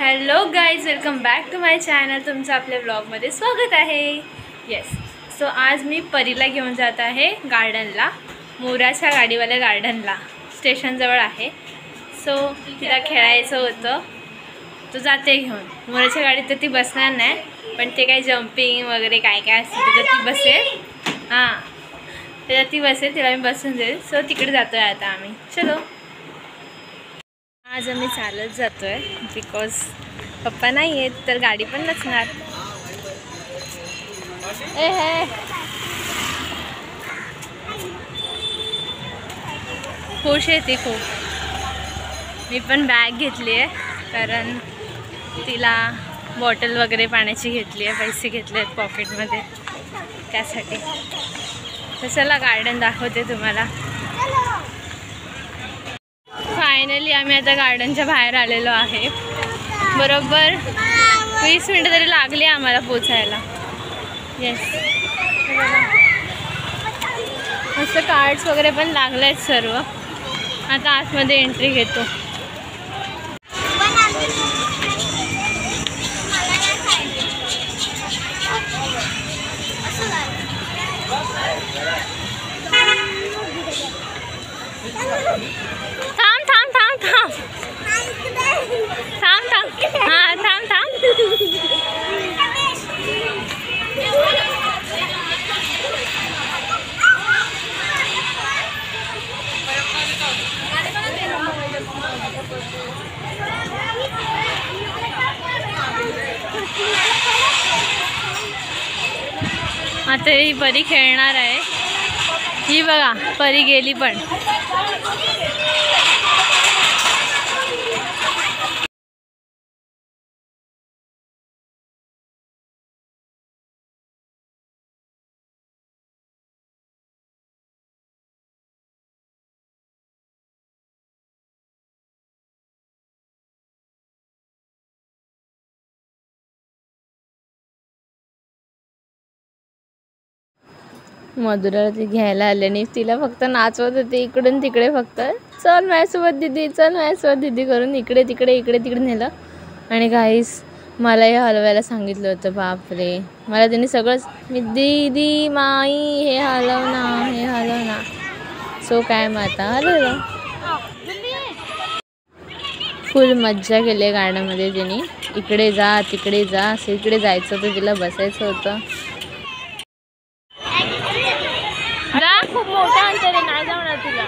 Hello guys, welcome back to my channel. तुमचं आपल्या ब्लॉगमध्ये स्वागत आहे. येस, सो आज मी परीला घेऊन जात आहे गार्डनला, मोराच्या गाडीवाल्या गार्डनला. स्टेशनजवळ आहे. सो तिला खेळायचं होतं, तो जाते घेऊन. मोराच्या गाडीत तर ती बसणार नाही, पण ते काय जम्पिंग वगैरे काय काय असतं त्याच्यात ती बसेल. हां, त्याच्यात ती बसेल, तिला मी बसून देईल. सो तिकडे जातो आहे आता आम्ही. चलो, आज आम्ही चालत जातो आहे बिकॉज पप्पा नाही आहेत तर गाडी पण नसणार. हे खुश आहे ती खूप. मी पण बॅग घेतली आहे कारण तिला बॉटल वगैरे पाण्याची घेतली आहे, पैसे घेतले आहेत पॉकेटमध्ये त्यासाठी. तर चला गार्डन दाखवते तुम्हाला. फायनली आम्ही आता गार्डनच्या बाहेर आलेलो आहे. बरोबर 20 मिनटं तरी लागली आम्हाला पोचायला. येस, मस्त कार्ड्स वगैरे पण लागले आहेत सर्व. आता आतमध्ये एंट्री घेतो. आता ही परी खेळणार आहे. ही बघा, परी गेली पण. मधुराला ती घ्यायला आल्याने तिला फक्त नाचवत होती इकडून तिकडे. फक्त चल माझ्यासोबत दीदी, चल माझ्यासोबत दीदी करून इकडे तिकडे नेलं. आणि गाईस, मला हे हलवायला सांगितलं होतं. बापरे, मला त्यांनी सगळंच, मी दीदी माई हे हलव ना. सो काय मग आता हलवलं. फुल मज्जा केली आहे गार्डनमध्ये त्यांनी. इकडे जा तिकडे जा, असं इकडे जायचं होतं, तिला बसायचं होतं. खूप मोठा अंतर आहे, नाही जाणार तुला.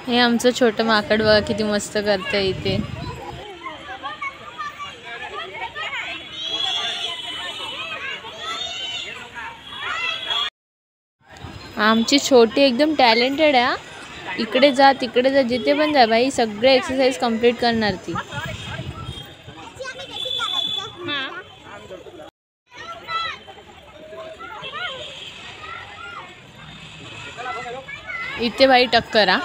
हे आमचं छोटं माकड बघा किती मस्त करतंय इथे. आमची छोटी एकदम टॅलेंटेड आहे. इकडे जा तिकडे जा, जिथे पण जा बाई, सगळे एक्सरसाइज कंप्लीट करणार ती. इथे भाई टक्कर हा,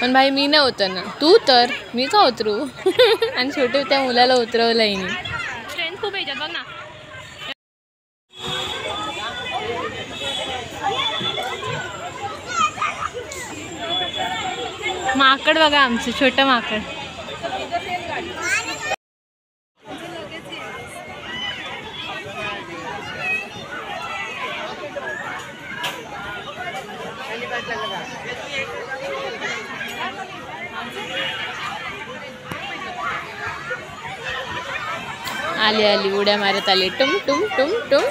पण भाई मी नाही उतरणार. तू तर, मी का उतरू. आणि छोटे त्या मुलाला उतरवलं हिने. स्ट्रेंथ खूप याच्यात बघ ना. माकड बघा, आमचं छोटं माकड. आली उड्या मारत आली. टुम टुम टुम टुम.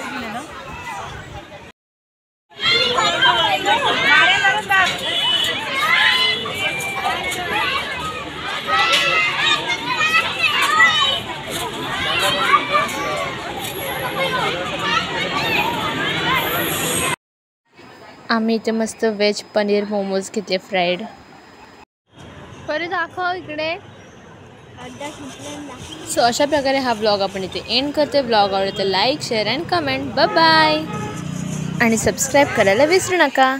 आम्ही इथे मस्त व्हेज पनीर मोमोज घेतले फ्राईड. परत दाखव इकडे. सो अशा प्रकारे हा ब्लॉग आपण इथे एंड करते. ब्लॉग आवडते like share and comment. Bye bye. आणि सबस्क्राईब करायला विसरू नका.